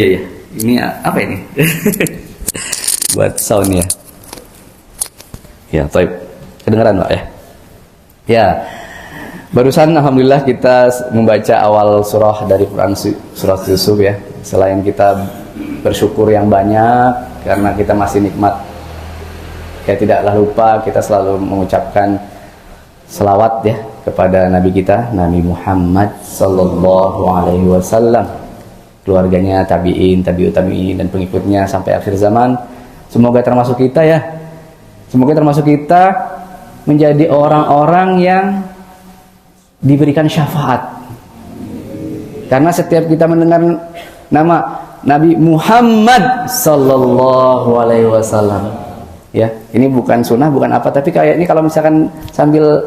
Iya ya. Ini apa ini? Buat sound ya. Ya, baik. Kedengaran, Pak ya? Ya. Barusan alhamdulillah kita membaca awal surah dari Quran, surah Yusuf ya. Selain kita bersyukur yang banyak karena kita masih nikmat, ya tidaklah lupa kita selalu mengucapkan selawat ya kepada Nabi kita, Nabi Muhammad sallallahu alaihi wasallam, keluarganya, tabi'in, tabi'ut tabi'in dan pengikutnya sampai akhir zaman. Semoga termasuk kita ya. Semoga termasuk kita menjadi orang-orang yang diberikan syafaat. Karena setiap kita mendengar nama Nabi Muhammad sallallahu alaihi wasallam, ya, ini bukan sunnah, bukan apa, tapi kayaknya kalau misalkan sambil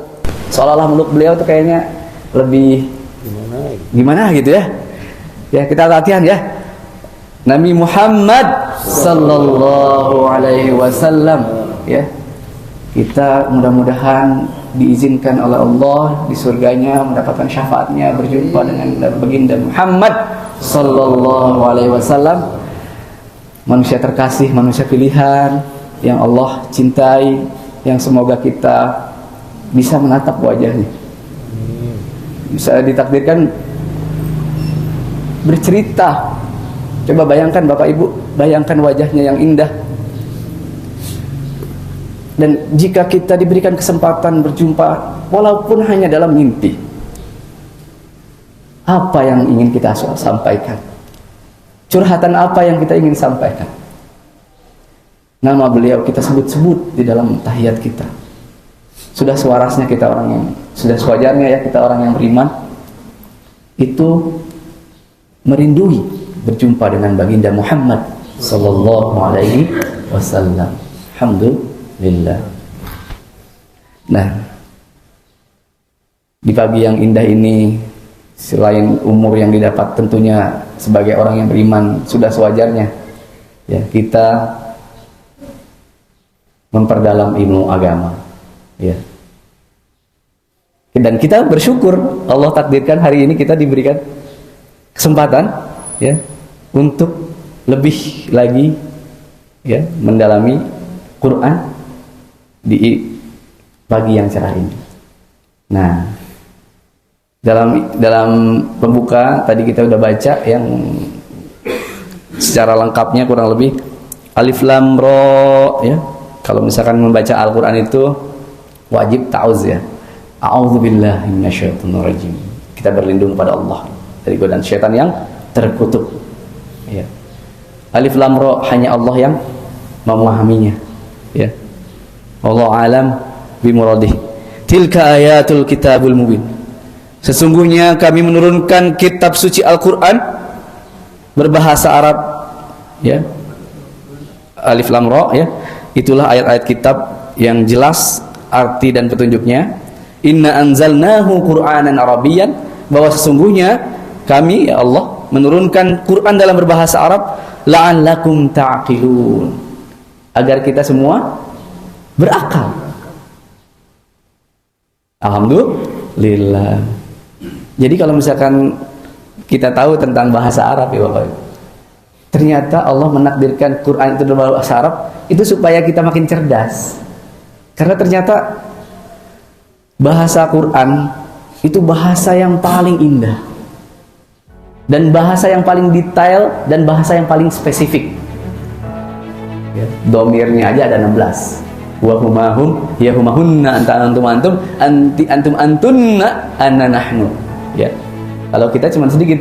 seolah-olah meluk beliau tuh kayaknya lebih gimana gitu ya. Ya, kita latihan ya. Nabi Muhammad sallallahu alaihi wasallam, ya. Kita mudah-mudahan diizinkan oleh Allah di surganya mendapatkan syafaatnya, berjumpa dengan baginda Muhammad sallallahu alaihi wasallam, manusia terkasih, manusia pilihan yang Allah cintai, yang semoga kita bisa menatap wajahnya, bisa ditakdirkan bercerita. Coba bayangkan Bapak Ibu, bayangkan wajahnya yang indah. Dan jika kita diberikan kesempatan berjumpa walaupun hanya dalam mimpi, apa yang ingin kita sampaikan? Curhatan apa yang kita ingin sampaikan? Nama beliau kita sebut-sebut di dalam tahiyat kita. Sudah sewarasnya kita orang yang, sudah sewajarnya ya kita orang yang beriman itu merindui berjumpa dengan baginda Muhammad sallallahu alaihi wasallam. Alhamdulillah. Nah, di pagi yang indah ini, selain umur yang didapat tentunya sebagai orang yang beriman sudah sewajarnya ya kita memperdalam ilmu agama ya. Dan kita bersyukur Allah takdirkan hari ini kita diberikan kesempatan ya untuk lebih lagi ya mendalami Quran di pagi yang cerah ini. Nah, dalam pembuka tadi kita udah baca yang secara lengkapnya kurang lebih Alif Lam Ra ya. Kalau misalkan membaca Al-Qur'an itu wajib ta'awuz ya. A'udzubillahi minasyaitonirrajim. Kita berlindung pada Allah dari godaan syaitan yang terkutuk. Ya. Alif Lam Ra hanya Allah yang memahaminya. Ya. Wallahu alam bimuradih. Tilka ayatul kitabul mubin. Sesungguhnya kami menurunkan kitab suci Al-Quran berbahasa Arab ya. Alif Lam Ra ya. Itulah ayat-ayat kitab yang jelas arti dan petunjuknya. Inna anzalnahu Qur'anan Arabiyyan, bahwa sesungguhnya kami ya Allah menurunkan Quran dalam berbahasa Arab la'allakum ta'qilun, agar kita semua berakal. Alhamdulillah. Jadi kalau misalkan kita tahu tentang bahasa Arab ya Bapak, ternyata Allah menakdirkan Quran itu dalam bahasa Arab itu supaya kita makin cerdas. Karena ternyata bahasa Quran itu bahasa yang paling indah dan bahasa yang paling detail dan bahasa yang paling spesifik ya, domirnya aja ada 16. Wa humahum ya humahunna antum antunna anna nahnu ya. Kalau kita cuma sedikit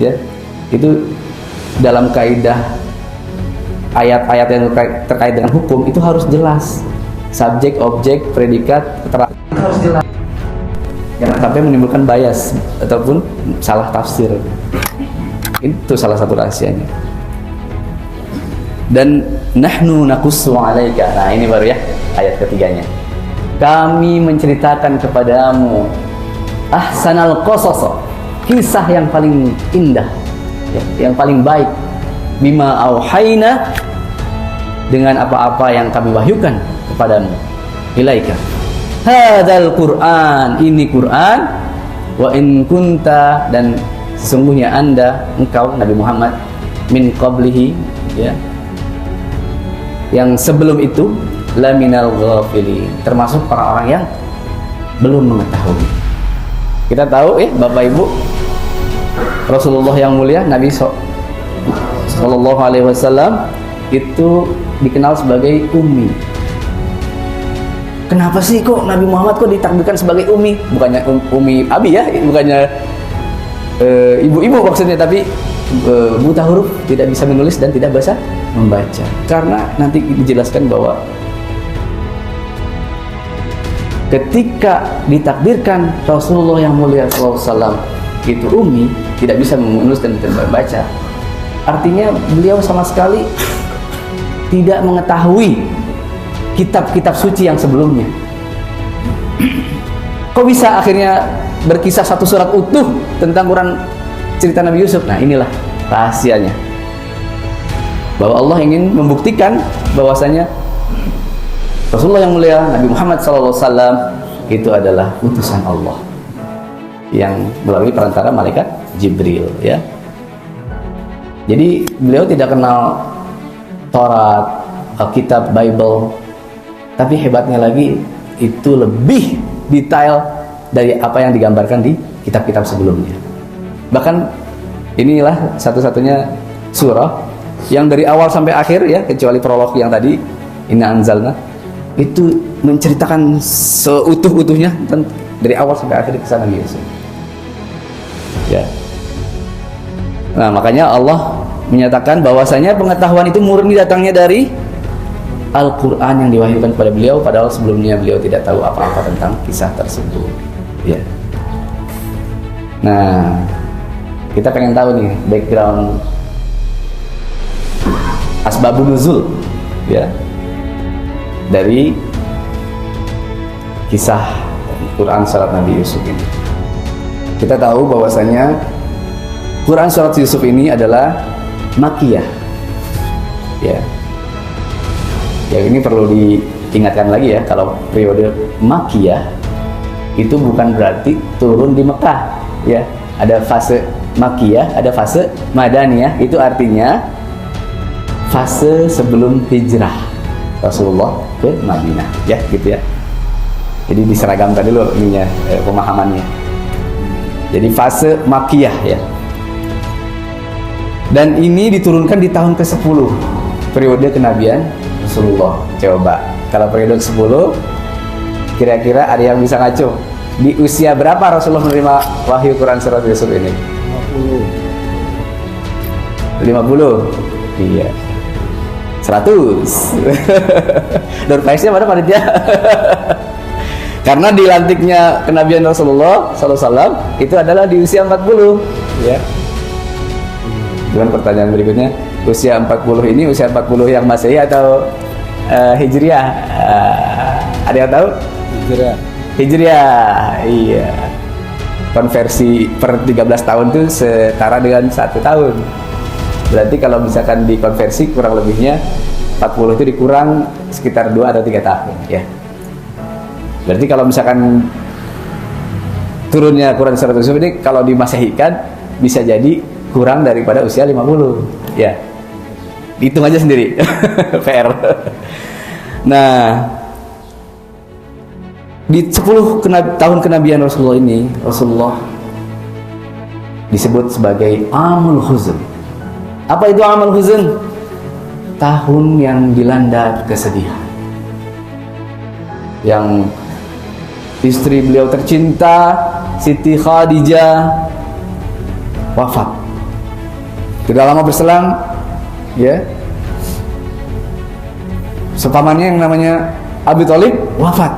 ya, itu dalam kaidah ayat-ayat yang terkait dengan hukum itu harus jelas, subjek, objek, predikat, keterangan harus jelas. Jangan sampai menimbulkan bias ataupun salah tafsir. Itu salah satu rahasianya. Dan nahnu naqussu 'alaika. Nah, ini baru ya ayat ketiganya. Kami menceritakan kepadamu ahsanal qasas, kisah yang paling indah, ya, yang paling baik. Bima auhayna, dengan apa-apa yang kami wahyukan kepadamu. Ilaika hadzal Qur'an, ini Quran. Wa in kunta, dan sesungguhnya engkau Nabi Muhammad min qablihi, ya, yang sebelum itu laminal ghafilin, termasuk orang-orang yang belum mengetahui. Kita tahu Bapak Ibu, Rasulullah yang mulia Nabi sallallahu alaihi wasallam itu dikenal sebagai ummi. Kenapa sih kok Nabi Muhammad kok ditakdirkan sebagai ummi? Bukannya ummi abi ya, bukannya ibu-ibu maksudnya, tapi buta huruf, tidak bisa menulis dan tidak bisa membaca. Karena nanti dijelaskan bahwa ketika ditakdirkan Rasulullah yang mulia SAW itu ummi, tidak bisa menulis dan tidak membaca, artinya beliau sama sekali tidak mengetahui kitab-kitab suci yang sebelumnya. Kok bisa akhirnya berkisah satu surat utuh tentang Quran cerita Nabi Yusuf? Nah, inilah rahasianya, bahwa Allah ingin membuktikan bahwasanya Rasulullah yang mulia Nabi Muhammad SAW itu adalah utusan Allah yang melalui perantara malaikat Jibril, ya. Jadi beliau tidak kenal Taurat, Alkitab, Bible, tapi hebatnya lagi itu lebih detail dari apa yang digambarkan di kitab-kitab sebelumnya. Bahkan inilah satu-satunya surah yang dari awal sampai akhir, ya, kecuali prolog yang tadi Inna Anzalna, itu menceritakan seutuh-utuhnya dari awal sampai akhir kisah Nabi Yusuf, ya. Nah, makanya Allah menyatakan bahwasanya pengetahuan itu murni datangnya dari Al-Quran yang diwahyukan kepada beliau, padahal sebelumnya beliau tidak tahu apa-apa tentang kisah tersebut, ya. Nah, kita pengen tahu nih background asbabun nuzul, ya, dari kisah Quran surat Nabi Yusuf ini. Kita tahu bahwasanya Quran surat Yusuf ini adalah Makkiyah, ya. Ya, ini perlu diingatkan lagi ya, kalau periode Makkiyah itu bukan berarti turun di Mekah, ya. Ada fase Makkiyah, ada fase Madaniyah, itu artinya fase sebelum hijrah Rasulullah ke Madinah, ya, gitu ya. Jadi diseragamkan dulu ininya, pemahamannya. Jadi fase Makkiyah, ya. Dan ini diturunkan di tahun ke-10 periode kenabian Rasulullah. Coba kalau periode ke-10, kira-kira ada yang bisa ngaco, di usia berapa Rasulullah menerima wahyu Quran surat Yusuf ini? 50. Iya. 100. Door prize-nya mana panitia? Karena dilantiknya kenabian Rasulullah SAW itu adalah di usia 40, ya. Dengan pertanyaan berikutnya, usia 40 ini usia 40 yang Masehi atau Hijriah? Ada yang tahu? Hijriah. Iya. Konversi per 13 tahun itu setara dengan 1 tahun. Berarti kalau misalkan dikonversi kurang lebihnya 40 itu dikurang sekitar 2 atau 3 tahun, ya. Berarti kalau misalkan turunnya Quran surat Yusuf ini kalau dimasehikan bisa jadi kurang daripada usia 50, ya. Hitung aja sendiri. PR. Nah, di 10 tahun kenabian Rasulullah ini, Rasulullah disebut sebagai Amul Huzn. Apa itu Amul Huzn? Tahun yang dilanda kesedihan, yang istri beliau tercinta Siti Khadijah wafat. Tidak lama berselang, ya, sepamannya yang namanya Abi Thalib wafat.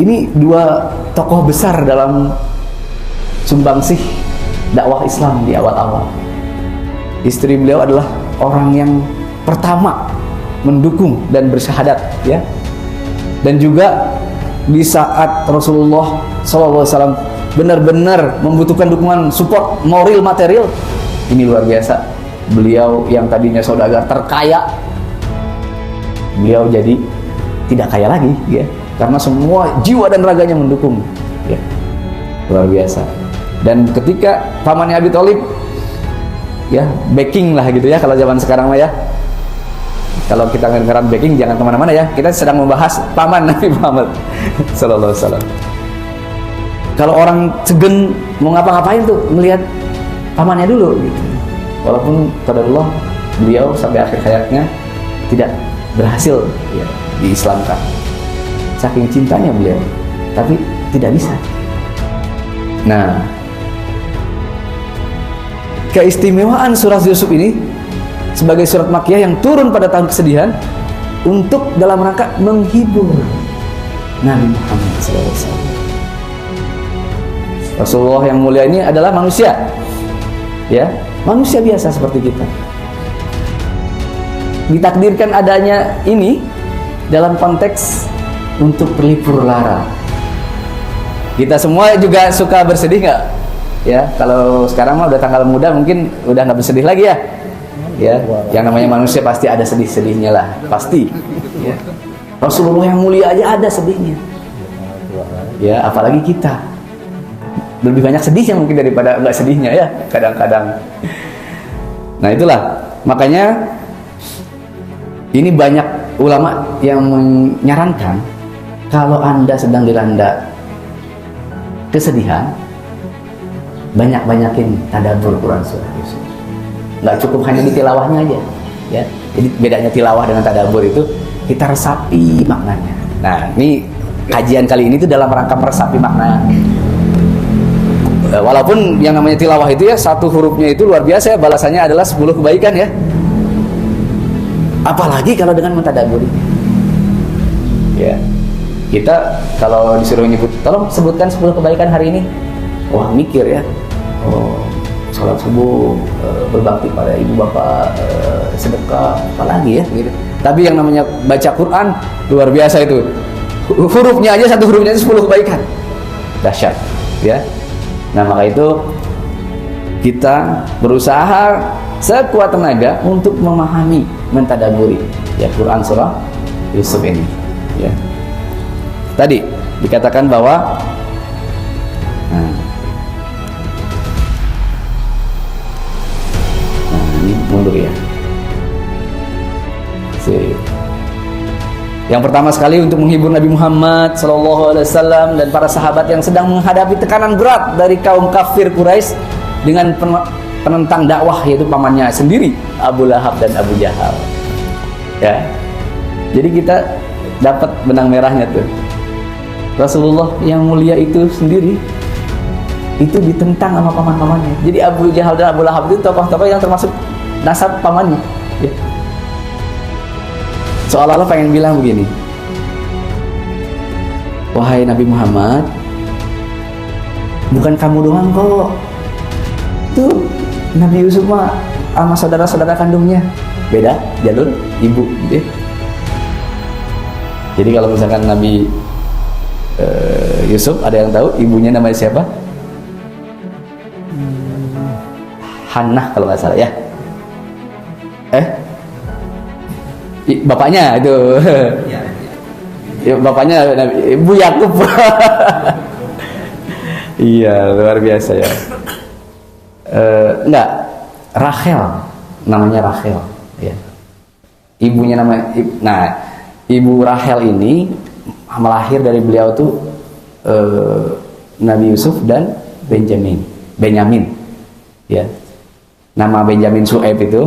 Ini dua tokoh besar dalam sumbangsih dakwah Islam di awal-awal. Istri beliau adalah orang yang pertama mendukung dan bersyahadat, ya. Dan juga di saat Rasulullah SAW benar-benar membutuhkan dukungan support moral material, ini luar biasa. Beliau yang tadinya saudagar terkaya, beliau jadi tidak kaya lagi, ya, karena semua jiwa dan raganya mendukung, ya. Luar biasa. Dan ketika pamannya Abi Thalib ya, backing lah gitu ya kalau zaman sekarang mah ya. Kalau kita ngedengeran backing jangan kemana-mana ya, kita sedang membahas paman Nabi Muhammad sallallahu alaihi wasallam. Kalau orang segen mau ngapa-ngapain tuh melihat pamannya dulu gitu. Walaupun qadarullah beliau sampai akhir hayatnya tidak berhasil ya, diislamkan. Saking cintanya beliau, tapi tidak bisa. Nah, keistimewaan surah Yusuf ini sebagai surat Makkiyah yang turun pada tahun kesedihan untuk dalam rangka menghibur Nabi Muhammad SAW. Rasulullah yang mulia ini adalah manusia, ya, manusia biasa seperti kita. Ditakdirkan adanya ini dalam konteks untuk pelipur lara. Kita semua juga suka bersedih nggak? Ya, kalau sekarang mah udah tanggal muda mungkin udah nggak bersedih lagi ya. Ya, yang namanya manusia pasti ada sedih-sedihnya lah, pasti. Ya. Rasulullah yang mulia aja ada sedihnya. Ya, apalagi kita. Lebih banyak sedihnya mungkin daripada nggak sedihnya ya, kadang-kadang. Nah itulah, makanya ini banyak ulama yang menyarankan kalau Anda sedang dilanda kesedihan, banyak-banyakin tadabbur Quran surah Yusuf. Nggak cukup hanya di tilawahnya aja, ya. Jadi bedanya tilawah dengan tadabbur itu kita resapi maknanya. Nah, ini kajian kali ini tuh dalam rangka meresapi makna. Walaupun yang namanya tilawah itu ya satu hurufnya itu luar biasa ya, balasannya adalah 10 kebaikan ya. Apalagi kalau dengan mentadabburi. Ya. Kita kalau disuruh nyebut, tolong sebutkan 10 kebaikan hari ini. Wah, mikir ya. Oh, sholat subuh, berbakti pada ibu bapak, sedekah, apalagi ya gitu. Tapi yang namanya baca Quran luar biasa itu. Hurufnya aja satu hurufnya itu 10 kebaikan. Dahsyat, ya. Nah, maka itu kita berusaha sekuat tenaga untuk memahami, mentadaburi ya Quran surah Yusuf ini, ya. Tadi dikatakan bahwa ini mundur ya. Yang pertama sekali untuk menghibur Nabi Muhammad SAW dan para sahabat yang sedang menghadapi tekanan berat dari kaum kafir Quraisy dengan penentang dakwah, yaitu pamannya sendiri Abu Lahab dan Abu Jahal. Ya, jadi kita dapat benang merahnya tuh. Rasulullah yang mulia itu sendiri itu ditentang sama paman-pamannya. Jadi Abu Jahal dan Abu Lahab itu tokoh-tokoh yang termasuk nasab pamannya. Ya. Seolah-olah pengen bilang begini, wahai Nabi Muhammad, bukan kamu doang kok. Tuh Nabi Yusuf mah sama saudara-saudara kandungnya beda jalur ibu gitu ya. Jadi kalau misalkan Nabi Yusuf, ada yang tahu ibunya namanya siapa? Hannah kalau nggak salah ya. Bapaknya itu. Ya, bapaknya Ibu Yakub. Iya, luar biasa ya. Enggak, Rachel, namanya Rachel ya. Ibunya namanya, nah, Ibu Rachel ini melahir dari beliau tuh Nabi Yusuf dan Benyamin ya. Nama Benyamin Su'aib itu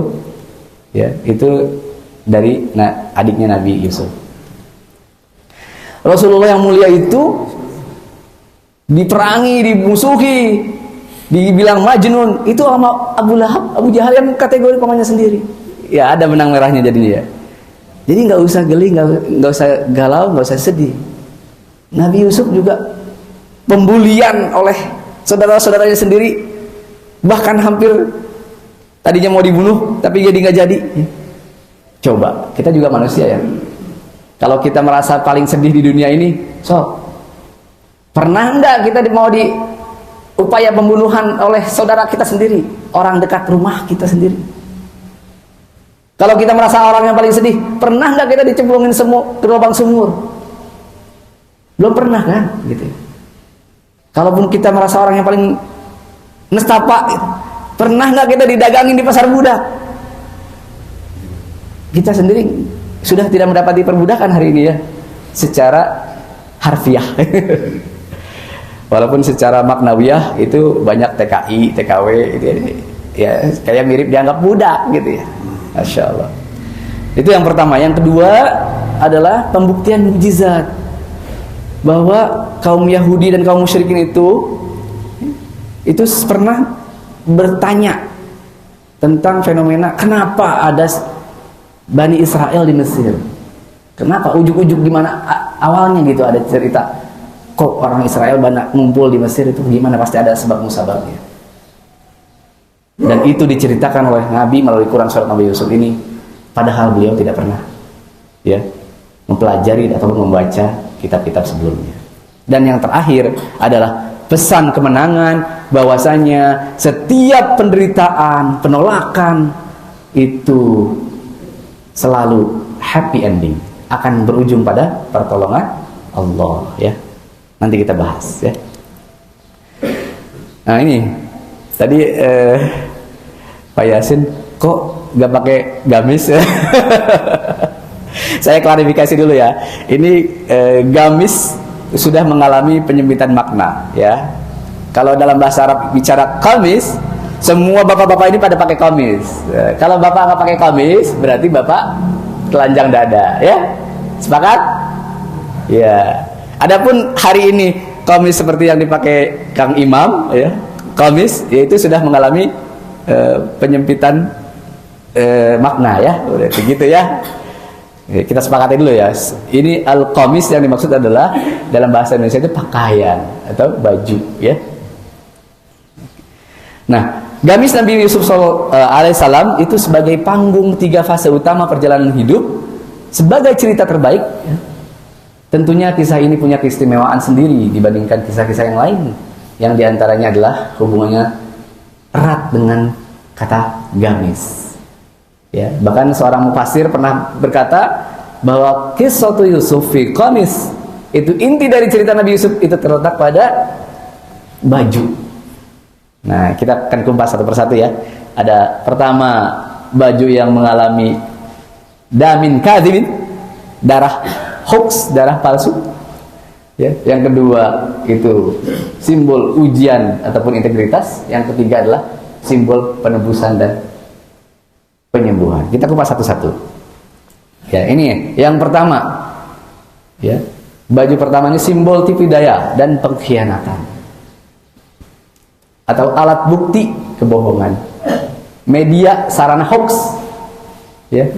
ya, itu dari adiknya Nabi Yusuf. Rasulullah yang mulia itu diperangi, dimusuhi, dibilang majnun, itu sama Abu Lahab, Abu Jahal yang kategori pamannya sendiri. Ya, ada benang merahnya jadinya ya. Jadi nggak usah geli, nggak usah galau, nggak usah sedih. Nabi Yusuf juga pembulian oleh saudara-saudaranya sendiri, bahkan hampir tadinya mau dibunuh tapi jadi nggak jadi. Coba, kita juga manusia ya. Kalau kita merasa paling sedih di dunia ini, pernah nggak kita mau upaya pembunuhan oleh saudara kita sendiri, orang dekat rumah kita sendiri? Kalau kita merasa orang yang paling sedih, pernah nggak kita dicemplungin ke lubang sumur? Belum pernah kan, gitu. Kalaupun kita merasa orang yang paling nestapa, Pernah nggak kita didagangin di pasar budak? Kita sendiri sudah tidak mendapati perbudakan hari ini ya, secara harfiah. Walaupun secara maknawiyah itu banyak TKI, TKW gitu ya, kayak mirip dianggap budak gitu ya. Masya Allah. Itu yang pertama. Yang kedua adalah pembuktian mukjizat bahwa kaum Yahudi dan kaum musyrikin itu pernah bertanya tentang fenomena kenapa ada Bani Israel di Mesir. Kenapa ujuk-ujuk gimana awalnya gitu, ada cerita kok orang Israel banyak ngumpul di Mesir itu gimana, pasti ada sebab musababnya. Dan itu diceritakan oleh Nabi melalui Quran surat Nabi Yusuf ini, padahal beliau tidak pernah ya mempelajari ataupun membaca kitab-kitab sebelumnya. Dan yang terakhir adalah pesan kemenangan, bahwasanya setiap penderitaan, penolakan itu selalu happy ending, akan berujung pada pertolongan Allah ya. Nanti kita bahas ya. Nah ini tadi Pak Yasin kok gak pakai gamis ya? Saya klarifikasi dulu ya. Ini gamis sudah mengalami penyempitan makna ya. Kalau dalam bahasa Arab bicara kamis, semua bapak-bapak ini pada pakai kamis. Kalau bapak nggak pakai kamis, berarti bapak telanjang dada ya. Sepakat? Ya. Adapun hari ini kamis seperti yang dipakai Kang Imam ya, kamis yaitu sudah mengalami penyempitan makna ya. Udah begitu ya. Kita sepakati dulu ya. Ini al-qamis yang dimaksud adalah dalam bahasa Indonesia itu pakaian atau baju ya. Nah, gamis Nabi Yusuf alaihissalam itu sebagai panggung 3 fase utama perjalanan hidup, sebagai cerita terbaik ya. Tentunya kisah ini punya keistimewaan sendiri dibandingkan kisah-kisah yang lain, yang diantaranya adalah hubungannya erat dengan kata gamis ya. Bahkan seorang mufassir pernah berkata bahwa kisah Yusuf fi qamis, itu inti dari cerita Nabi Yusuf itu terletak pada baju. Nah, kita akan kumpas satu persatu ya. Ada pertama, baju yang mengalami damin kadhibin, darah hoax, darah palsu ya. Yang kedua itu simbol ujian ataupun integritas. Yang ketiga adalah simbol penebusan dan penyembuhan. Kita kupas satu-satu ya. Ini yang pertama ya, baju pertama ini simbol tipu daya dan pengkhianatan atau alat bukti kebohongan, media sarana hoax ya.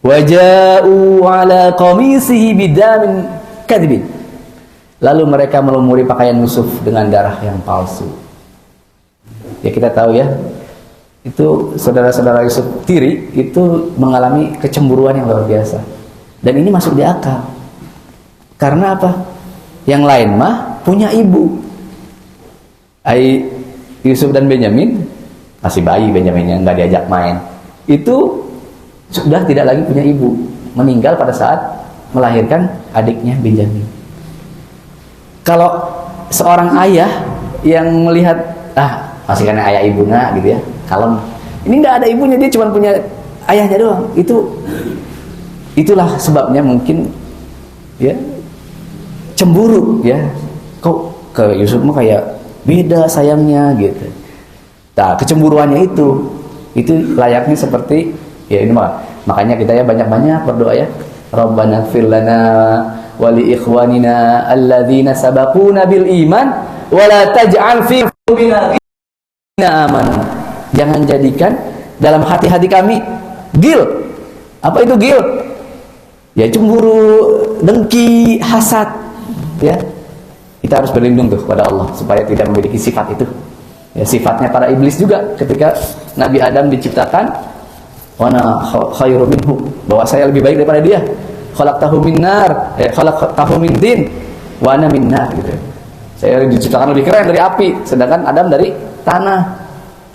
Waja'u ala qamisihi bidamin kadhibin, lalu mereka melumuri pakaian Yusuf dengan darah yang palsu ya. Kita tahu ya, itu saudara-saudara Yusuf tiri itu mengalami kecemburuan yang luar biasa, dan ini masuk di akal. Karena apa? Yang lain mah punya ibu. Yusuf dan Benyamin masih bayi, Benyaminnya nggak diajak main, itu sudah tidak lagi punya ibu, meninggal pada saat melahirkan adiknya Benyamin. Kalau seorang ayah yang melihat masih kan ayah ibunya gitu ya, kalem, ini nggak ada ibunya, dia cuma punya ayahnya doang, itulah sebabnya mungkin ya cemburu ya, kok ke Yusuf mah kayak beda sayangnya gitu. Nah, kecemburuannya itu layaknya seperti ya ini makanya kita ya banyak-banyak berdoa ya, Rabbana ighfir lana wa li ikhwanina alladzina sabaquna bil iman wa la taj'al fi qulubina ghillan amanu. Jangan jadikan dalam hati-hati kami gil. Apa itu gil? Ya cemburu, dengki, hasad ya. Kita harus berlindung tuh kepada Allah supaya tidak memiliki sifat itu. Ya, sifatnya para iblis juga ketika Nabi Adam diciptakan, wa ana khairu minhu, bahwa saya lebih baik daripada dia. Khalaqtahu min nar, khalaqtahu min tin, wa ana min nar gitu. Saya diciptakan lebih keren dari api, sedangkan Adam dari tanah.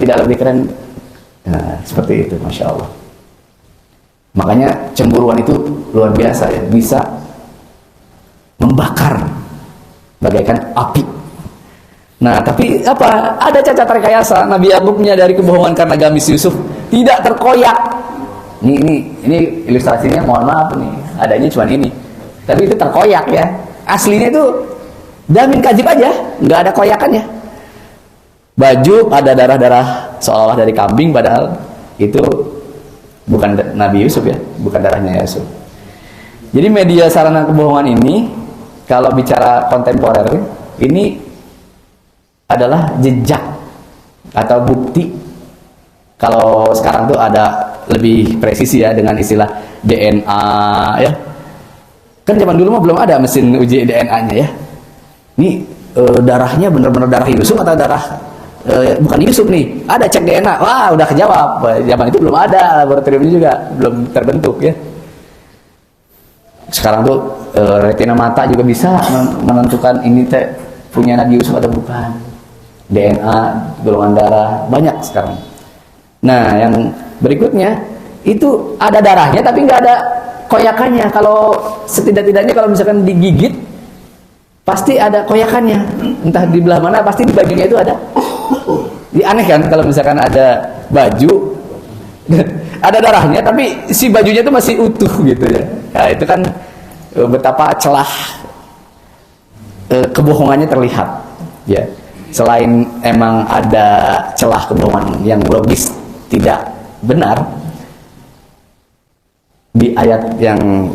Tidak lebih keren. Nah, seperti itu, Masya Allah. Makanya cemburuan itu luar biasa ya, bisa membakar bagaikan api. Nah, tapi apa? Ada cacat rekayasa. Nabi Yakub menyadari kebohongan karena gamis Yusuf tidak terkoyak. Ini ilustrasinya, mohon maaf nih, adanya cuma ini. Tapi itu terkoyak ya. Aslinya itu damin kajib aja, nggak ada koyakannya. Baju ada darah-darah seolah-olah dari kambing, padahal itu bukan Nabi Yusuf ya, bukan darahnya Yusuf. Jadi media sarana kebohongan ini, kalau bicara kontemporer, ini adalah jejak atau bukti. Kalau sekarang tuh ada lebih presisi ya dengan istilah DNA ya. Kan zaman dulu mah belum ada mesin uji DNA-nya ya. Ini darahnya benar-benar darah Yusuf atau darah bukan Yusuf nih. Ada cek DNA. Wah, udah kejawab. Zaman itu belum ada, laboratoriumnya juga belum terbentuk ya. Sekarang tuh retina mata juga bisa menentukan ini teh punya Nabi Yusuf atau bukan. DNA, golongan darah, banyak sekarang. Nah, yang berikutnya itu ada darahnya tapi nggak ada koyakannya. Kalau setidak-tidaknya kalau misalkan digigit pasti ada koyakannya. Entah di belah mana, pasti di bajunya itu ada. Ini aneh kan kalau misalkan ada baju ada darahnya tapi si bajunya itu masih utuh gitu ya. Nah, itu kan betapa celah kebohongannya terlihat ya. Selain emang ada celah kebohongan yang logis tidak benar, di ayat yang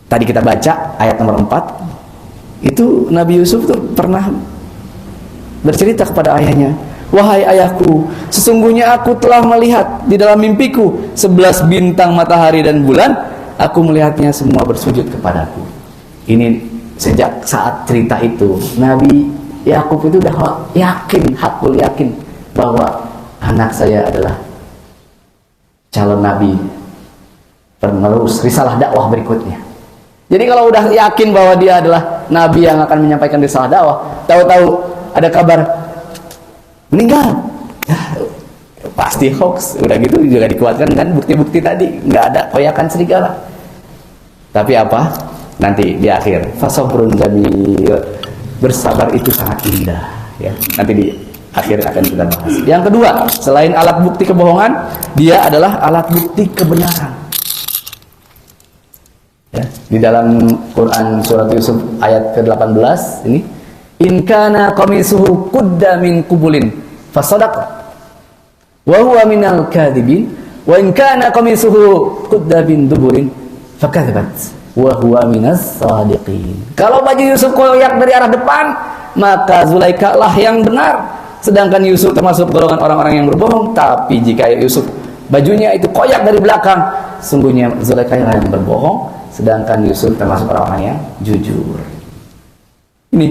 tadi kita baca, ayat nomor 4, itu Nabi Yusuf tuh pernah bercerita kepada ayahnya, "Wahai ayahku, sesungguhnya aku telah melihat di dalam mimpiku 11 bintang, matahari dan bulan. Aku melihatnya semua bersujud kepadaku." Ini sejak saat cerita itu Nabi Yakub itu udah yakin, hakul yakin bahwa anak saya adalah calon nabi penerus risalah dakwah berikutnya. Jadi kalau udah yakin bahwa dia adalah nabi yang akan menyampaikan risalah dakwah, tahu-tahu ada kabar meninggal, ya, pasti hoax. Udah gitu juga dikuatkan kan bukti-bukti tadi, nggak ada koyakan serigala. Tapi apa? Nanti di akhir, fasabrun jamil, bersabar itu sangat indah ya. Nanti di akhir akan kita bahas. Yang kedua, selain alat bukti kebohongan, dia adalah alat bukti kebenaran ya. Di dalam Quran surat Yusuf ayat ke-18 ini, in kana qamisuhu qudda min qubulin fasadaqa wa huwa minal kadhibin wa in kana qamisuhu qudda min duburin fakadzabat wa huwa minas sadiqin. Kalau baju Yusuf koyak dari arah depan, maka Zulaikha lah yang benar, sedangkan Yusuf termasuk golongan orang-orang yang berbohong. Tapi jika Yusuf bajunya itu koyak dari belakang, sungguhnya Zulaikha lah yang berbohong, sedangkan Yusuf termasuk orang-orang yang jujur. Ini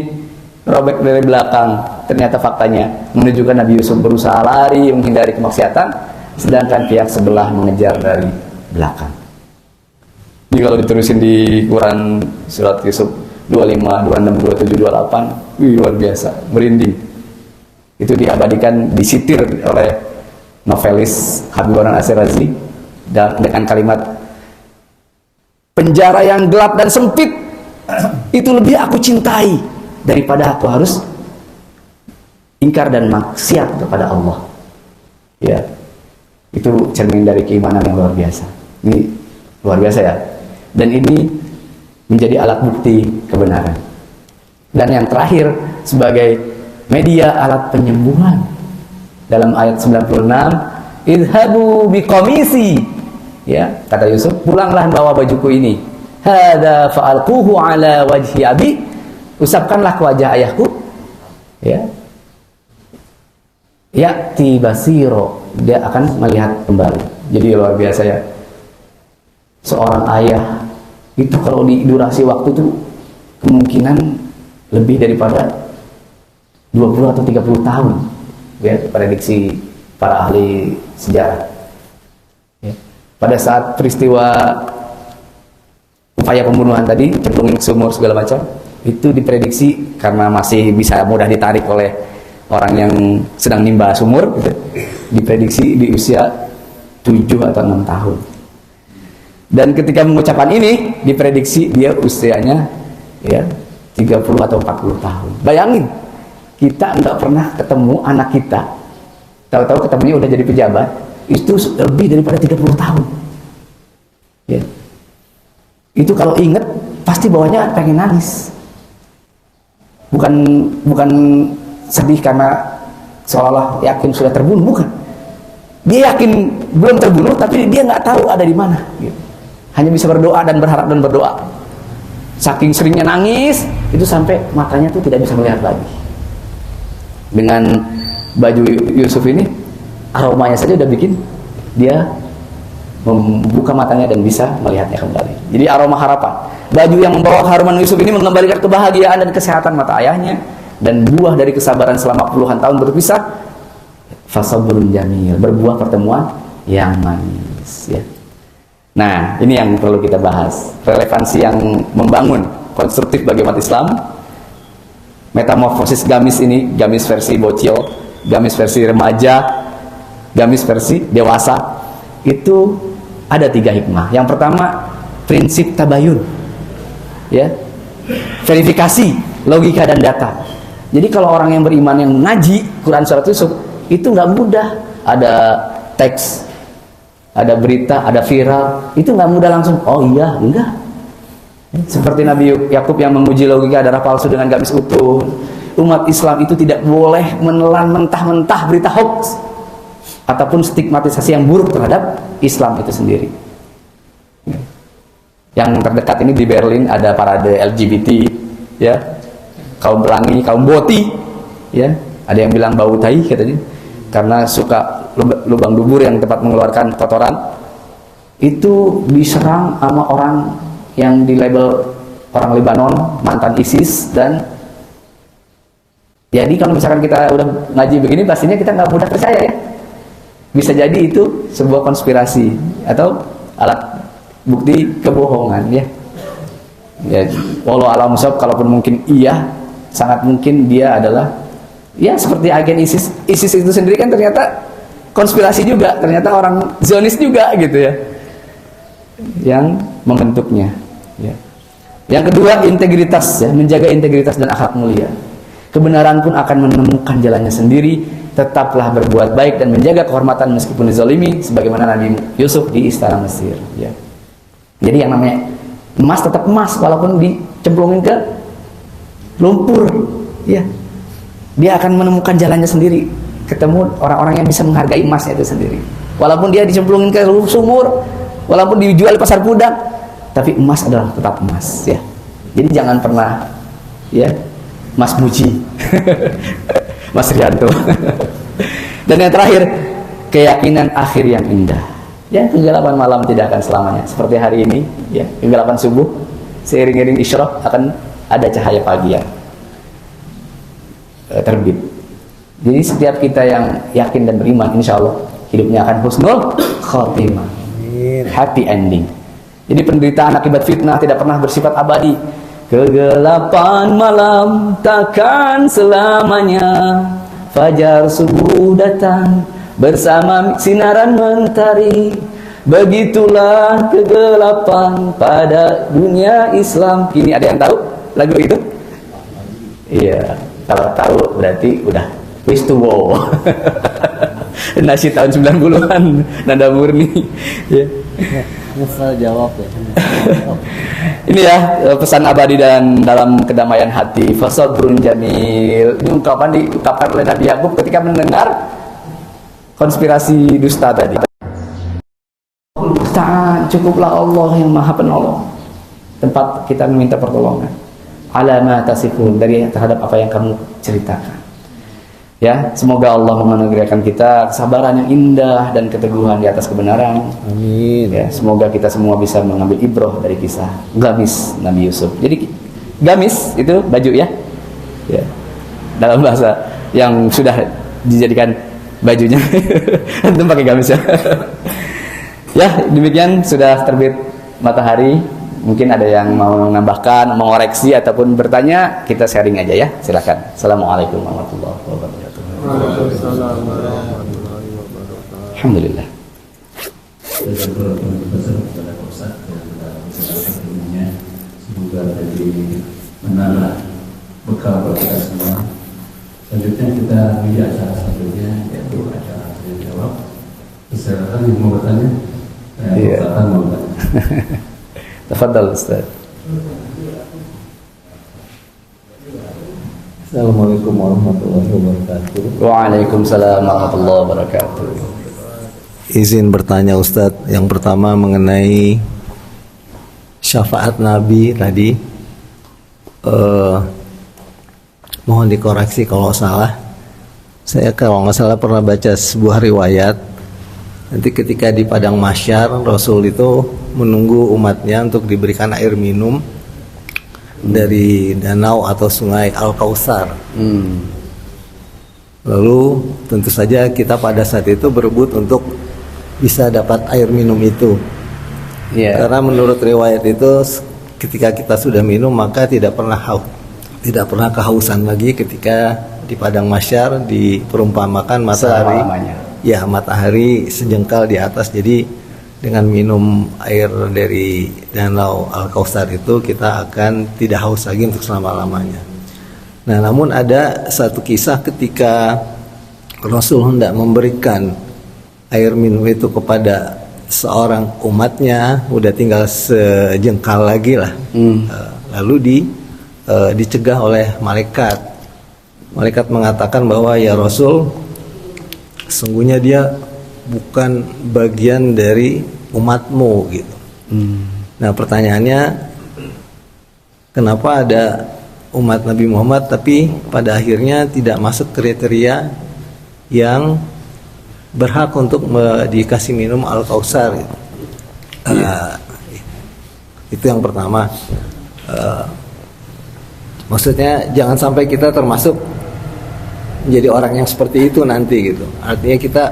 robek dari belakang, ternyata faktanya menunjukkan Nabi Yusuf berusaha lari menghindari kemaksiatan, sedangkan pihak sebelah mengejar dari belakang. Jadi kalau diterusin di Quran surat Yusuf 25, 26, 27, 28, luar biasa, merinding. Itu diabadikan, disitir oleh novelis Habibur Rahman Ash-Shirazi dengan kalimat, penjara yang gelap dan sempit itu lebih aku cintai daripada aku harus ingkar dan maksiat kepada Allah. Ya, itu cermin dari keimanan yang luar biasa. Ini luar biasa ya. Dan ini menjadi alat bukti kebenaran. Dan yang terakhir sebagai media alat penyembuhan, dalam ayat 96, idhabu biqamisi, ya, kata Yusuf, pulanglah bawa bajuku ini, hadza fa'alquhu ala wajhi abi, usapkanlah ke wajah ayahku, ya, ya'ti basiro, dia akan melihat kembali. Jadi luar biasa ya, seorang ayah itu kalau di durasi waktu itu kemungkinan lebih daripada 20 atau 30 tahun ya, prediksi para ahli sejarah ya. Pada saat peristiwa upaya pembunuhan tadi, cemplungin sumur segala macam, itu diprediksi karena masih bisa mudah ditarik oleh orang yang sedang nimba sumur gitu, diprediksi di usia 7 atau 6 tahun. Dan ketika mengucapkan ini, diprediksi dia usianya ya 30 atau 40 tahun. Bayangin, kita nggak pernah ketemu anak kita, tahu-tahu ketemunya udah jadi pejabat, itu lebih daripada 30 tahun. Ya. Itu kalau inget pasti bawahnya pengen nangis. Bukan sedih karena seolah-olah yakin sudah terbunuh, bukan. Dia yakin belum terbunuh, tapi dia nggak tahu ada di mana. Gitu. Hanya bisa berdoa dan berharap dan berdoa. Saking seringnya nangis, itu sampai matanya tuh tidak bisa melihat lagi. Dengan baju Yusuf ini, aromanya saja udah bikin dia membuka matanya dan bisa melihatnya kembali. Jadi aroma harapan. Baju yang membawa haruman Yusuf ini mengembalikan kebahagiaan dan kesehatan mata ayahnya, dan buah dari kesabaran selama puluhan tahun berpisah, fasabrun jamil, berbuah pertemuan yang manis. Ya. Nah, ini yang perlu kita bahas. Relevansi yang membangun, konstruktif bagi umat Islam. Metamorfosis gamis ini, gamis versi bocil, gamis versi remaja, gamis versi dewasa, itu ada 3 hikmah. Yang pertama, prinsip tabayun, ya, verifikasi logika dan data. Jadi kalau orang yang beriman yang ngaji Quran surat Yusuf, itu nggak mudah. Ada teks, ada berita, ada viral, itu nggak mudah langsung. Oh iya, enggak. Seperti Nabi Yakub yang menguji logika darah palsu dengan gamis utuh. Umat Islam itu tidak boleh menelan mentah-mentah berita hoax ataupun stigmatisasi yang buruk terhadap Islam itu sendiri. Yang terdekat ini di Berlin ada parade LGBT, ya, kaum pelangi, kaum boti, ya, ada yang bilang bau tai katanya, karena suka lubang dubur yang tempat mengeluarkan kotoran. Itu diserang sama orang yang di label orang Lebanon, mantan ISIS. Dan jadi kalau misalkan kita udah ngaji begini, pastinya kita nggak mudah percaya, ya. Bisa jadi itu sebuah konspirasi atau alat bukti kebohongan, ya. Ya, walau alam musab, kalaupun mungkin iya, sangat mungkin dia adalah, ya, seperti agen ISIS. ISIS itu sendiri kan ternyata konspirasi juga, ternyata orang Zionis juga, gitu ya, yang membentuknya. Ya. Yang kedua, integritas, ya, menjaga integritas dan akhlak mulia. Kebenaran pun akan menemukan jalannya sendiri. Tetaplah berbuat baik dan menjaga kehormatan meskipun dizalimi, sebagaimana Nabi Yusuf di istana Mesir. Ya. Jadi yang namanya emas tetap emas walaupun dicemplungin ke lumpur. Ya. Dia akan menemukan jalannya sendiri. Ketemu orang-orang yang bisa menghargai emasnya itu sendiri. Walaupun dia dicemplungin ke sumur, walaupun dijual di pasar pudak, tapi emas adalah tetap emas, ya. Jadi jangan pernah, ya, Mas Muji, Mas Rianto. Dan yang terakhir, keyakinan akhir yang indah. Ya, kegelapan malam tidak akan selamanya. Seperti hari ini, ya, kegelapan subuh, seiring-iring isyraq akan ada cahaya pagi yang terbit. Jadi setiap kita yang yakin dan beriman, insya Allah hidupnya akan husnul khotimah, happy ending. Jadi penderitaan akibat fitnah tidak pernah bersifat abadi. Kegelapan malam takkan selamanya, fajar subuh datang bersama sinaran mentari. Begitulah kegelapan pada dunia Islam. Kini ada yang tahu lagu itu? Iya, kalau tahu berarti udah wish to wow. Nasi tahun 90-an, nada murni, ya. Nyesel jawab, ya. Ini ya pesan abadi dan dalam kedamaian hati. Fasabrun jamil. Ini ungkapan diungkapkan oleh Nabi Yakub ketika mendengar konspirasi dusta tadi. Cukuplah Allah yang Maha Penolong, tempat kita meminta pertolongan. Alama tasifun, dari terhadap apa yang kamu ceritakan. Ya, semoga Allah menganugerahkan kita kesabaran yang indah dan keteguhan di atas kebenaran. Amin. Ya, semoga kita semua bisa mengambil ibroh dari kisah gamis Nabi Yusuf. Jadi gamis itu baju, ya. Ya. Dalam bahasa yang sudah dijadikan bajunya. Antum pakai gamis, ya. Ya, demikian sudah terbit matahari. Mungkin ada yang mau menambahkan, mengoreksi ataupun bertanya, kita sharing aja, ya. Silakan. Assalamualaikum warahmatullahi wabarakatuh. Waalaikumsalam warahmatullahi wabarakatuh. Alhamdulillah. Semoga menjadi menara bekal bagi kita semua Selanjutnya kita menuju acara selanjutnya, yaitu acara tanya jawab. Silakan yang mau bertanya. Iya. Mau bertanya. Tafadhal Ustaz. Assalamualaikum warahmatullahi wabarakatuh. Waalaikumsalam warahmatullahi wabarakatuh. Izin bertanya Ustadz. Yang pertama mengenai syafaat Nabi tadi. Mohon dikoreksi kalau salah. Saya kalau nggak salah pernah baca sebuah riwayat. Nanti ketika di padang mahsyar Rasul itu menunggu umatnya untuk diberikan air minum dari danau atau sungai Al-Kautsar. Lalu tentu saja kita pada saat itu berebut untuk bisa dapat air minum itu. Karena menurut riwayat itu ketika kita sudah minum maka tidak pernah kehausan lagi ketika di padang mahsyar diperumpamakan matahari. Ya, matahari sejengkal di atas. Jadi dengan minum air dari danau Al-Kautsar itu kita akan tidak haus lagi untuk selama-lamanya. Nah, namun ada satu kisah ketika Rasul hendak memberikan air minum itu kepada seorang umatnya, udah tinggal sejengkal lagi lah. Lalu dicegah oleh malaikat. Malaikat mengatakan bahwa ya Rasul, sesungguhnya dia bukan bagian dari umatmu gitu. Nah, pertanyaannya, kenapa ada umat Nabi Muhammad tapi pada akhirnya tidak masuk kriteria yang berhak untuk dikasih minum Al-Kautsar gitu. Itu yang pertama. Maksudnya jangan sampai kita termasuk menjadi orang yang seperti itu nanti gitu. Artinya kita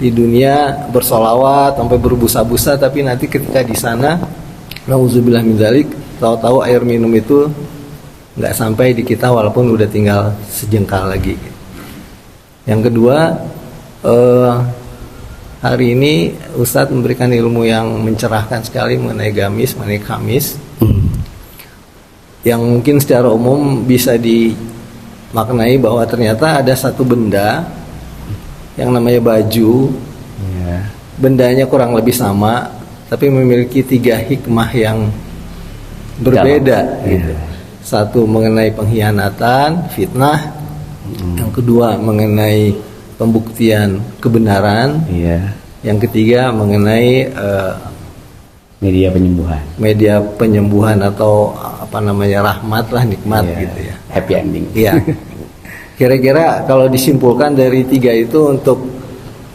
di dunia bersolawat sampai berbusa-busa, tapi nanti ketika di sana, nauzubillah min dzalik, tahu-tahu air minum itu nggak sampai di kita walaupun udah tinggal sejengkal lagi. Yang kedua, hari ini Ustadz memberikan ilmu yang mencerahkan sekali mengenai gamis, mengenai kamis, yang mungkin secara umum bisa dimaknai bahwa ternyata ada satu benda yang namanya baju. Bendanya kurang lebih sama, tapi memiliki 3 hikmah yang berbeda gitu. Satu mengenai pengkhianatan, fitnah. Yang kedua mengenai pembuktian kebenaran. Yang ketiga mengenai media penyembuhan atau apa namanya, rahmat lah, nikmat gitu ya. Happy ending. Iya. Kira-kira kalau disimpulkan dari 3 itu untuk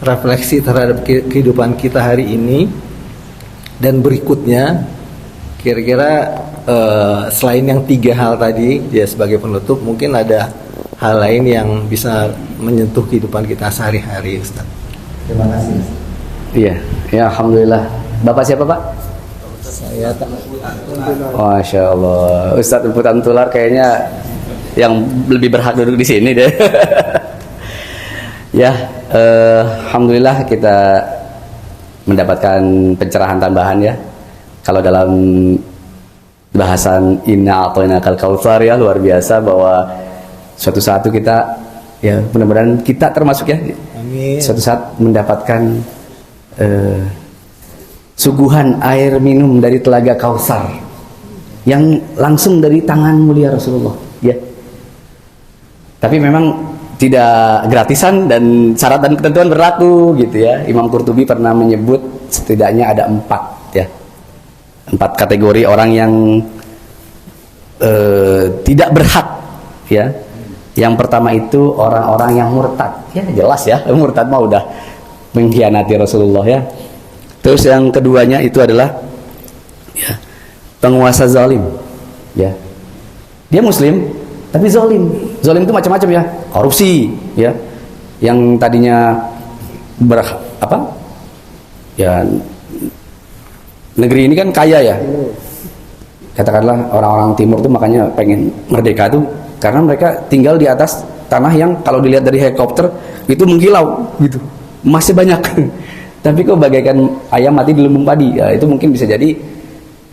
refleksi terhadap kehidupan kita hari ini dan berikutnya, kira-kira selain yang 3 hal tadi ya sebagai penutup, mungkin ada hal lain yang bisa menyentuh kehidupan kita sehari-hari, Ustaz. Terima kasih. Iya, ya alhamdulillah. Bapak siapa, Pak? Saya Masya Allah, Ustadz Putan Tular kayaknya yang lebih berhak duduk di sini deh. Ya, alhamdulillah kita mendapatkan pencerahan tambahan ya. Kalau dalam bahasan inna a'tainakal kautsar ya, luar biasa bahwa suatu saat kita ya mudah-mudahan kita termasuk ya. Amin. Suatu saat mendapatkan suguhan air minum dari telaga Kautsar yang langsung dari tangan mulia Rasulullah ya. Tapi memang tidak gratisan dan syarat dan ketentuan berlaku gitu ya. Imam Qurtubi pernah menyebut setidaknya ada 4 ya, 4 kategori orang yang tidak berhak ya. Yang pertama itu orang-orang yang murtad ya, jelas ya, murtad mah udah mengkhianati Rasulullah ya. Terus yang keduanya itu adalah ya, penguasa zalim ya. Dia muslim tapi zalim. Zalim itu macam-macam ya. Korupsi ya. Yang tadinya ya, negeri ini kan kaya ya. Katakanlah orang-orang timur tuh makanya pengen merdeka tuh karena mereka tinggal di atas tanah yang kalau dilihat dari helikopter itu mengkilau gitu. Masih banyak. Tapi kok bagaikan ayam mati di lumbung padi ya, itu mungkin bisa jadi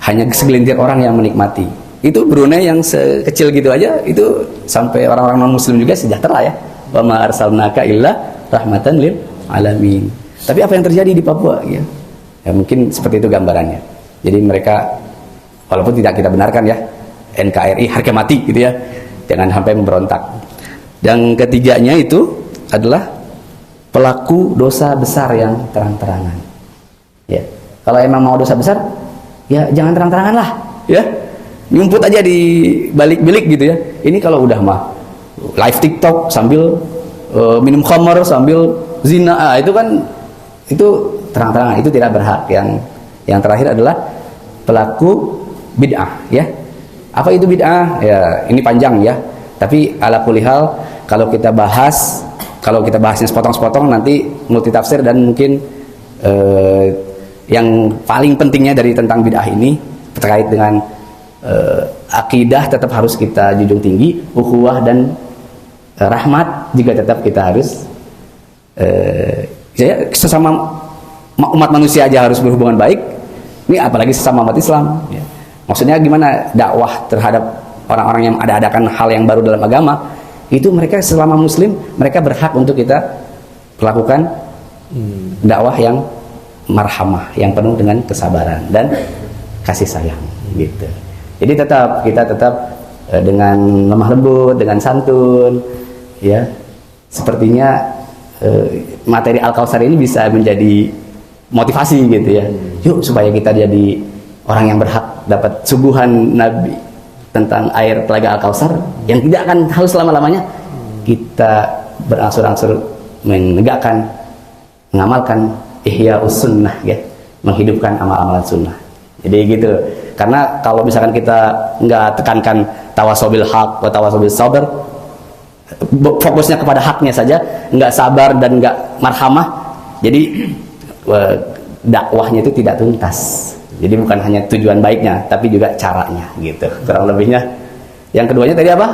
hanya segelintir orang yang menikmati itu Brunei yang sekecil gitu aja itu sampai orang-orang non muslim juga sejahtera ya. Wa ma arsalnaka illa rahmatan lil alamin. Tapi apa yang terjadi di Papua ya? Ya mungkin seperti itu gambarannya. Jadi mereka walaupun tidak kita benarkan ya, NKRI harga mati gitu ya. Jangan sampai memberontak. Dan ketiganya itu adalah pelaku dosa besar yang terang-terangan. Ya. Kalau emang mau dosa besar, ya jangan terang-terangan lah, ya. Nyumput aja di balik bilik gitu ya. Ini kalau udah mah live TikTok sambil minum khamar sambil zina, itu kan itu terang-terangan, itu tidak berhak. Yang terakhir adalah pelaku bid'ah, ya. Apa itu bid'ah? Ya, ini panjang ya. Tapi ala kulli hal kalau kita bahasnya sepotong-sepotong nanti multitafsir dan mungkin yang paling pentingnya dari tentang bid'ah ini terkait dengan akidah tetap harus kita junjung tinggi, ukhuwah dan rahmat juga tetap kita harus sesama umat manusia aja harus berhubungan baik. Ini apalagi sesama umat Islam. Ya. Maksudnya gimana dakwah terhadap orang-orang yang ada-adakan hal yang baru dalam agama, itu mereka selama muslim mereka berhak untuk kita lakukan dakwah yang marhamah, yang penuh dengan kesabaran dan kasih sayang gitu. Jadi kita tetap dengan lemah lembut, dengan santun, ya. Sepertinya materi Al-Kautsar ini bisa menjadi motivasi gitu ya. Yuk supaya kita jadi orang yang berhak dapat suguhan Nabi tentang air telaga Al-Kautsar yang tidak akan haus selama-lamanya. Kita berangsur-angsur menegakkan, mengamalkan ihya'us sunnah ya, menghidupkan amal-amalan sunnah. Jadi gitu. Karena kalau misalkan kita nggak tekankan tawasobil haq atau tawasobil sabar, fokusnya kepada haknya saja, nggak sabar dan nggak marhamah, jadi dakwahnya itu tidak tuntas. Jadi bukan hanya tujuan baiknya, tapi juga caranya gitu. Kurang lebihnya. Yang keduanya tadi apa?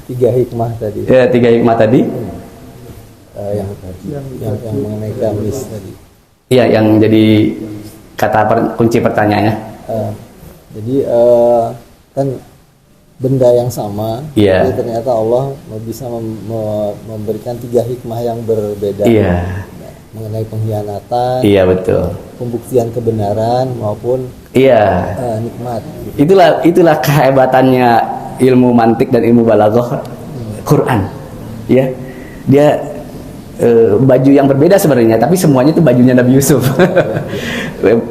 3 hikmah tadi. Ya, 3 hikmah tadi. Yang mengenai gamis tadi. Iya, yang jadi kata kunci pertanyaannya. Jadi kan benda yang sama, yeah. Tapi ternyata Allah bisa memberikan 3 hikmah yang berbeda. Yeah. Mengenai pengkhianatan, iya betul, pembuktian kebenaran maupun nikmat. Itulah kehebatannya ilmu mantik dan ilmu balaghah Quran. Ya, dia baju yang berbeda sebenarnya, tapi semuanya itu bajunya Nabi Yusuf.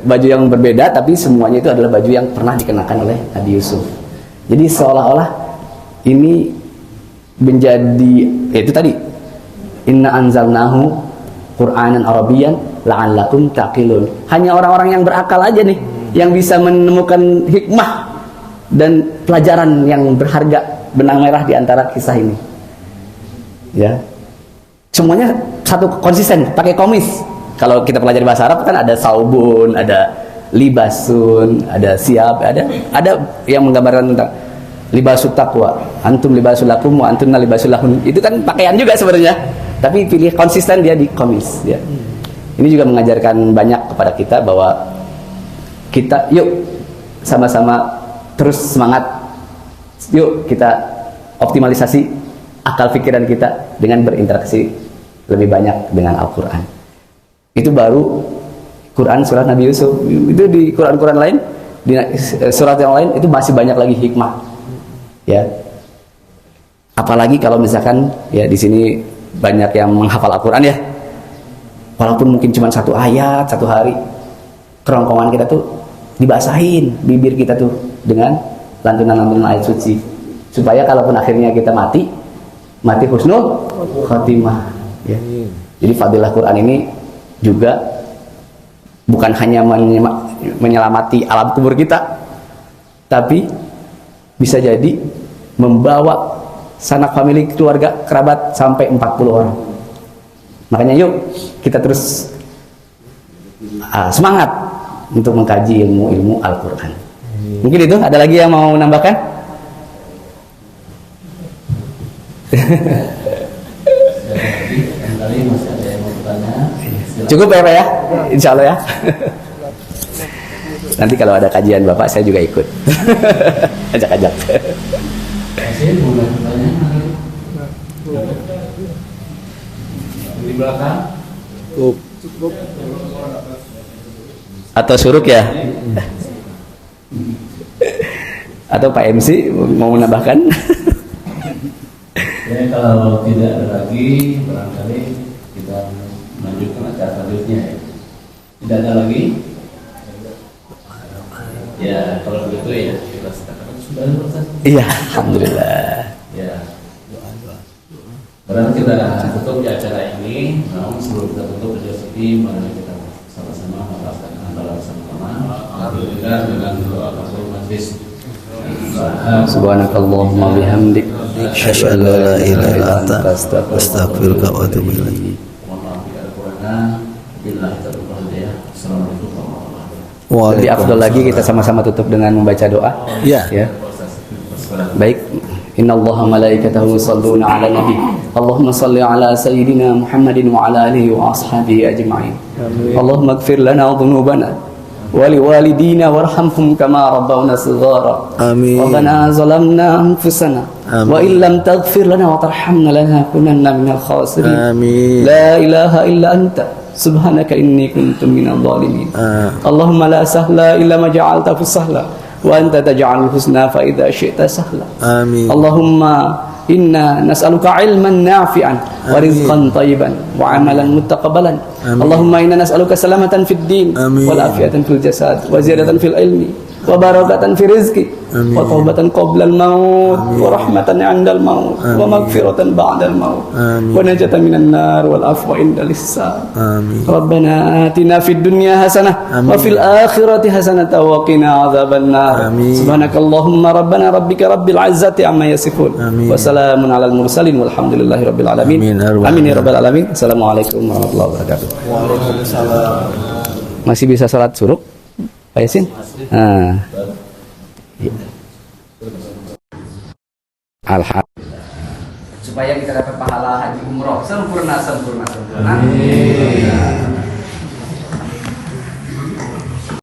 Baju yang berbeda, tapi semuanya itu adalah baju yang pernah dikenakan oleh Nabi Yusuf. Jadi seolah-olah ini menjadi itu tadi, inna anzalnahu Qur'anan Arabiyyan la'allakum taqilun. Hanya orang-orang yang berakal aja nih yang bisa menemukan hikmah dan pelajaran yang berharga, benang merah di antara kisah ini. Ya. Semuanya satu konsisten, pakai komis. Kalau kita pelajari bahasa Arab kan ada saubun, ada libasun, ada siap, ada yang menggambarkan tentang libasut taqwa, antum libasul lakum wa antunna libasul lahun. Itu kan pakaian juga sebenarnya. Tapi pilih konsisten dia di komis ya. Ini juga mengajarkan banyak kepada kita bahwa kita yuk sama-sama terus semangat. Yuk kita optimalisasi akal pikiran kita dengan berinteraksi lebih banyak dengan Al-Quran. Itu baru Quran surat Nabi Yusuf. Itu di Quran-Quran lain, di surat yang lain itu masih banyak lagi hikmah. Ya. Apalagi kalau misalkan ya di sini banyak yang menghafal Al-Quran ya, walaupun mungkin cuma 1 ayat 1 hari, kerongkongan kita tuh dibasahin bibir kita tuh dengan lantunan-lantunan ayat suci, supaya kalaupun akhirnya kita mati husnul khotimah ya. Jadi fadilah Quran ini juga bukan hanya menyelamati alam kubur kita, tapi bisa jadi membawa sanak famili, keluarga, kerabat sampai 40 orang. Makanya yuk kita terus semangat untuk mengkaji ilmu Al-Quran. Mungkin itu, ada lagi yang mau menambahkan? Cukup ya Pak ya? Insya Allah ya. Nanti kalau ada kajian Bapak saya juga ikut. Ajak-ajak. Di belakang. Atau suruk ya? Atau Pak MC mau menambahkan? Ya, kalau tidak ada lagi, barangkali kita melanjutkan acara selanjutnya ya. Tidak ada lagi? Ya, kalau begitu ya kita sudah selesai. Iya, alhamdulillah. Ya. Berarti kita tutup di acara ini. Namun sebelum kita tutup sedih, mari kita sama-sama melaksanakan doa bersama-sama. Alhamdulillah dengan doa kafir majlis. Subhanakallahumma bihamdik Asyhadu an la ilaha illa anta astaghfiruka wa atubu ilaik. Mohon maaf jika ada kekurangan. Billahi taufiq wal hidayah. Assalamualaikum warahmatullahi wabarakatuh. Lebih afdal lagi kita sama-sama tutup dengan membaca doa. Ya. Ya. Baik. Innallaha malaikatahu yusholluna 'alan nabi. Allahumma shalli 'ala sayyidina Muhammadin wa 'ala alihi wa ashabihi ajma'in. Allahumma ighfir lana dhunubana wa liwalidina warhamhum kama rabbawna shighara. Amin. Rabbana zalamna anfusana wa illam taghfir lana wa tarhamna lanakunanna minal khasirin. Amin. La ilaha illa anta subhanaka inni kuntu minadh dhalimin. Allahumma la sahla illa ma ja'altahu sahla wa anta taj'alul husna fa idza syi'ta sahla. Amin. Allahumma inna nas'aluka ilman nafi'an wa rizqan thayyiban wa amalan muttaqabbalan. Allahumma inna nas'aluka salamatan fid din Amin. wal afiyatan fil jasad wa ziyadatan fil ilmi wa barakatan fi rizqi wa taubatan qabla al maut wa rahmatan 'inda al maut wa maghfiratan ba'da al maut wa najatan minan nar wal afwa inda lis-hisab. Amin. Rabbana atina fid dunya hasanah wa fil akhirati hasanah wa qina adzaban nar. Amin. Subhanakallahumma rabbana rabbika rabbil izzati amma yasifun. Amin. Wa salamun alal mursalin walhamdulillahi rabbil alamin. Amin ya rabbal alamin. Assalamualaikum warahmatullahi wabarakatuh. Waalaikumsalam. Masih bisa salat suruk Pak Yasin? Nah. Alhamdulillah. Supaya kita dapat pahala haji umroh sempurna. Amin.